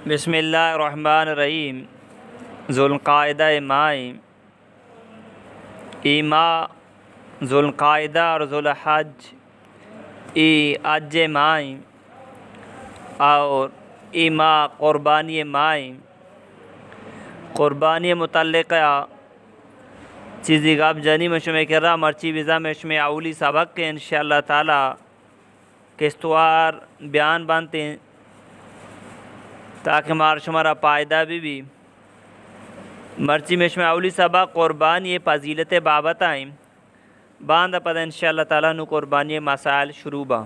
بسم اللہ الرحمن الرحیم ذوالقعدہ ماہ ای ماہ ذوالقعدہ اور ذوالحج ای اج ماہ اور ای ماہ قربانی ماہ قربانی متعلقہ چیزی گاب جانی مشمع کرا مرچی وزا مشمع اولی سبق کے انشاءاللہ تعالی کستوار بیان بنتے ہیں تاکہ شمارا پائدہ بھی مرچی مشمع اولی سبق قربانی فضیلت بابت آئیں باندھ پتہ انشاءاللہ تعالیٰ نو قربانی مسائل شروع با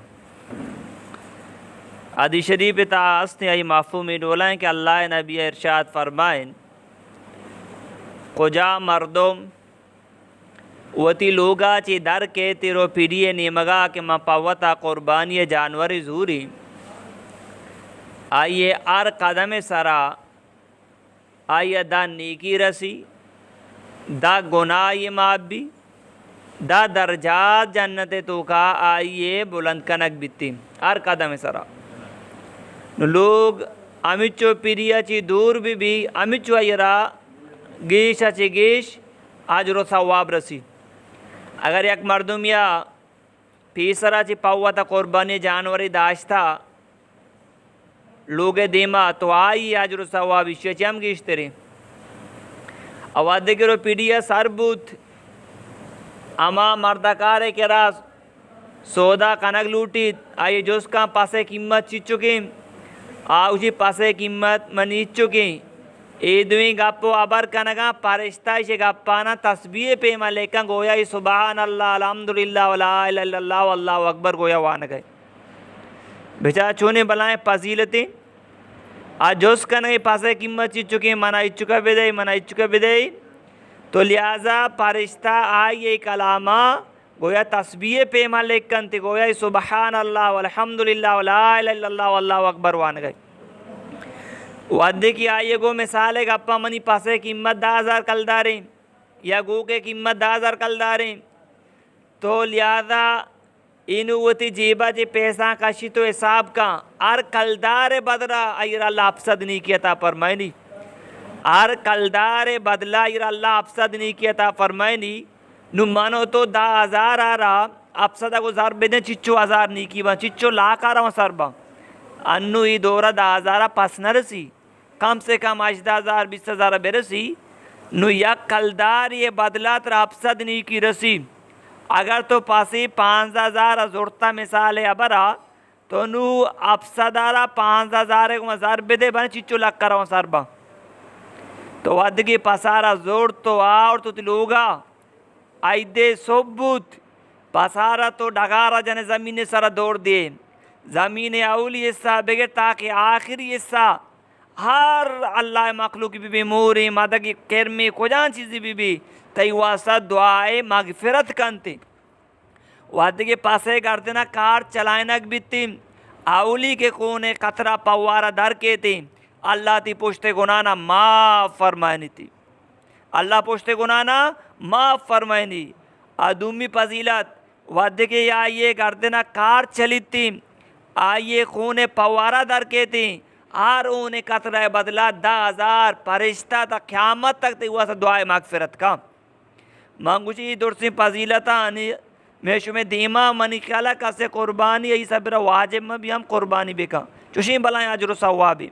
حدیث شریف تاستیں آئی مفہوم ڈولائیں کہ اللہ نبی ارشاد فرمائیں کجا مردم وتی لوگا چی در کے تیرو پیڑیے نیمگا کہ مپوتا قربانی جانوری زوری آئیے ار قدم سرا آئیے دا نیکی رسی دا گناہ معاف بھی دا درجات جنت تو کا آئیے بلند کنک بیتی ار قدم سرا لوگ امیچو پیریا چی دور بھی امیچو ایرا گیشا چی گیش اجر و ثواب رسی اگر یک مردم یا پیسرا چی پاوتا قربانی جانوری داشتا لوگ دیما تو آئی اجر و ثواب اشیا چی ہم گیشتے رہے اوادے کے رو پیڑیا سر بوت اما مردکارے کے راس سودا کنک لوٹی آئی جوس کا پاسے قیمت چی چکیں آؤجی پاسے قیمت منی چکیں ایدویں گپو ابر کنگا پارشتائش گپانا تسبیح پیما لیکن گویا سبحان اللہ الحمدللہ ولا الہ الا اللہ واللہ اکبر گویا وانا گئے بچا چونے بلائیں فضیلتیں آج جوس کنگے پاسے قیمت چی چکیں منع چکا بدئی تو لہذا پارشتہ آئی کلامہ گویا تسبیح پیما لیکن تی گویا سبحان اللہ والحمدللہ ولا الہ الا اللہ واللہ اکبر وانا گئے وعدے کی آئیے گو مثال ہے کہ اپا منی پاسے قیمت 10,000 کل داریں یا گو کے قیمت 10,000 کل داریں تو لہذا انووتی جیبا جی پیسہ کشی تو حساب کا ار کلدار بدرہ ایر اللہ افسد نہیں کیا تا فرمائنی ار کلدار بدلہ ایر اللہ افسد نہیں کیا تا فرمائنی نو منو تو 10,000 آ رہا افسدہ کو ضرب دیں چچو 1000 نہیں کی با چچو لاکھ آ رہا ہوں سر با انو ای دورہ 10,000 پس نہ رسی کم سے کم 8,000 20,000 برسی نو یک کلدار یہ بدلہ تر افسد نہیں کی رسی اگر تو پاسی 5,000 زورتا مثال ہے ابرا تو نو افسدارا 5,000 کو ضرب دے بنا چچو لگ کر رہا ہوں سر با تو ودگی پسارا زور تو اور تو تلوگا آئیدے ثبوت پسارا تو ڈگارا جنے زمین سر دوڑ دیے زمین اولی حصہ بگے تاکہ آخری حصہ ہر اللہ مخلوق بھی موری مدگی کرمی کجان چیزی بھی تی واسطہ دعائے مغفرت کنتے وادگی پاسے گردنا کار چلائنک بیتی اولی کے کونے قطرہ پوارا در کے تھی اللہ تی پشتے گنانا معاف فرمائنی تھی اللہ پشتے گنانا معاف فرمائنی ادومی فضیلت وادگی آئیے گردنا کار چلی تھی آئیے خون پوارا در کے تھی ہر انہیں قطرہ بدلہ 10,000 پرشتہ تا قیامت تک تی واسا دعائے مغفرت کا مانگوشی درسی فضیلتا میں شمی دیما منی خیالہ کسے قربانی ای سبر واجب میں بھی ہم قربانی بکا چوشیں بلائیں عجر و ثوابی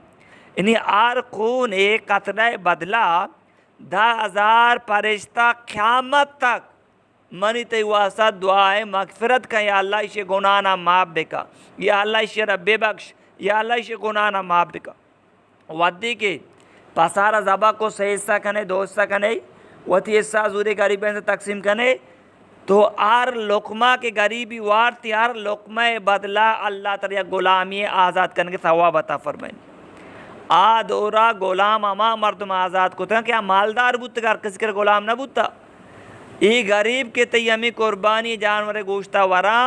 انہیں آر خون ایک قطرہ بدلہ 10,000 پرشتہ قیامت تک منی تی واسا دعائے مغفرت کا یا اللہ اسے گناہنا معاف بکا یا اللہ اسے رب بخش یا اللہ اسے گناہنا معاف بکا ودی کے پسارا زبا کو صحیح حصہ کنے 2 حصہ کنے وتی حصہ زورے غریبیں سے تقسیم کنے تو آر لقمہ کے غریبی وارتی آر لقمہ بدلہ اللہ تعالی غلامی آزاد کرنے کے ثواب عطا فرمائیں دورا غلام اما مردم آزاد کو تھا کیا مالدار بودتا کر کسی کر غلام نہ بودتا ای غریب کے تیمی قربانی جانور گوشتا ورا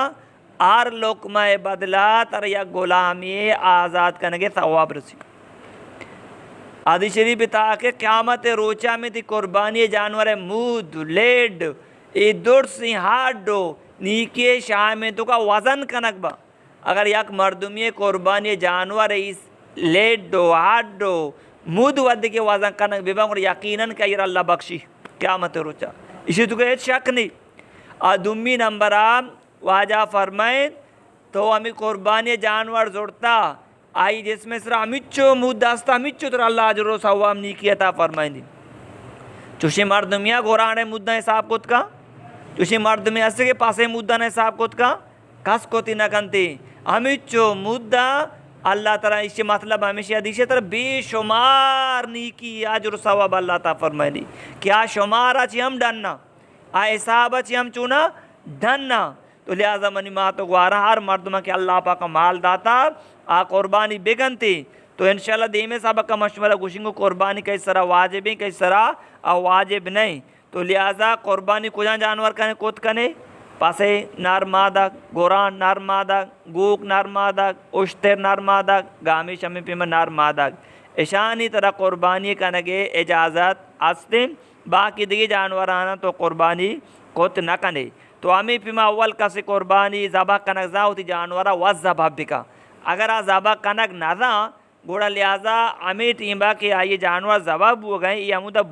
آر لقمہ بدلہ تر یا غلامی آزاد کرنے کے ثواب رسی حدیث شریف تاکہ قیامت روچہ میں تھی قربانی جانور مود لیڈ ای درسی ہاڈو نیکی شاہ میں تو کا وزن کنک با اگر یک مردمی قربانی جانور اس لیٹ دو ہاتھ دو مود ود کے وزن کنک ببنگ یقیناً کہ اللہ بخشی قیامت روچا اسی تو کہ شک نہیں دومی نمبر واجہ فرمائیں تو ہمیں قربانی جانور زورتا آئی جس میں سر ہمیچو مود داستا ہمیچو تر اللہ عجر و ثواب نیکی عطا فرمائیں دی چوشی مردمیا گورانے مدہ حساب کت کا چوشی مردمی اسے کے پاسے مدہ حساب کت کا کس کوتی نہ کنتی ہمیچو مدہ اللہ تعالیٰ اس مطلب ہمیشہ حدیث طرح بے شمار نیکی عجر و ثواب اللہ عطا فرمائیں دی کیا شمار اچھی ہم ڈننا حساب اچھی ہم چونا ڈننا تو لہذا منی ماں تو گوارا ہر مردمہ کہ اللہ پاک مال داتا قربانی بگنتی تو انشاءاللہ دیمے صاحبہ کا مشورہ گوشیں گو قربانی کئی سرا واجب ہیں کئی سرا واجب نہیں تو لہذا قربانی کجا جانور کنے کت کنے پاسے نارمادہ گوران نارمادہ گوک نارمادہ اشتر نارمادہ گامی شمی پیمہ نارمادہ اشانی طرح قربانی کنگے اجازت آستے باقی دیگے جانورانا تو قربانی کت نہ کنے تو ہمیں پیما اول کسی قربانی ذبح کنک زا ہوتی جانورا وذبح بکا اگر ذبح کنک نہ زا گوڑا لہذا ہمیں ٹیمبا کہ آئیے جانور ذبح ہو گئے یہ ہمودہ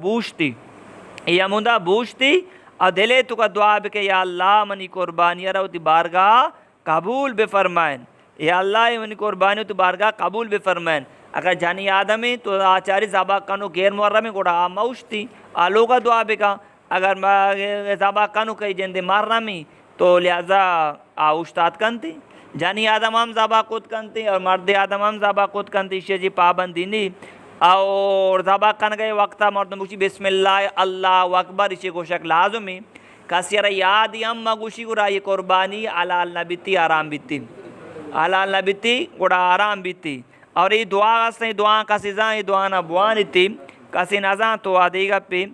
بوشتی اور دلے تو کا دعا بکے یا اللہ منی قربانی ہوتی بارگاہ قبول بے فرمائن یا اللہ منی قربانی ہوتی بارگاہ قبول بے فرمائن اگر جانی آدمی تو آچاری ذبح کنو غیر محرمی گوڑا موشتی آلو کا دعا بکا اگر ذبح کنو کئی جندے محرمی تو لہذا استاد کنتی جانی آدم ہم ذبح کت کنتی اور مرد آدم ہم ذبح کت کنتی اسے جی پابندی نہیں اور ذبح کن گئے وقتا مردم گوشی بسم اللہ اللہ اکبر اسے گوشک لازمی کسی را یادی ہم گوشی گوڑا یہ قربانی علال نبیتی آرام بیتی علال نبیتی گوڑا آرام بیتی اور یہ دعا گستے دعا کسی زاں یہ دعا نہ بوانی تھی کسی نزاں تو آدھے گا پہ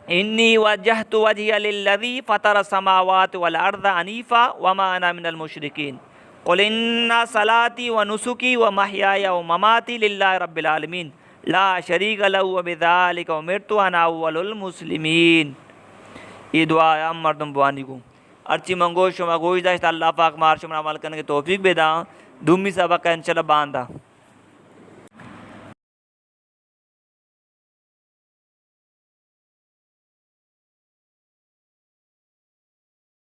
انی وجہت وجہی للذی فطر السماوات والارض حنیفا وما انا من المشرکین قل ان صلاتی و نسکی و محیای و مماتی للہ رب العالمین لا شریک لہ وبذالک امرت وانا اول المسلمین یہ دعا ہم مردم بوانی کو ارچی منگوش شما گوش داشت اللہ پاک مار شما عمل کرنے کے توفیق بیدا دومی سبق کا انشاءاللہ باندھا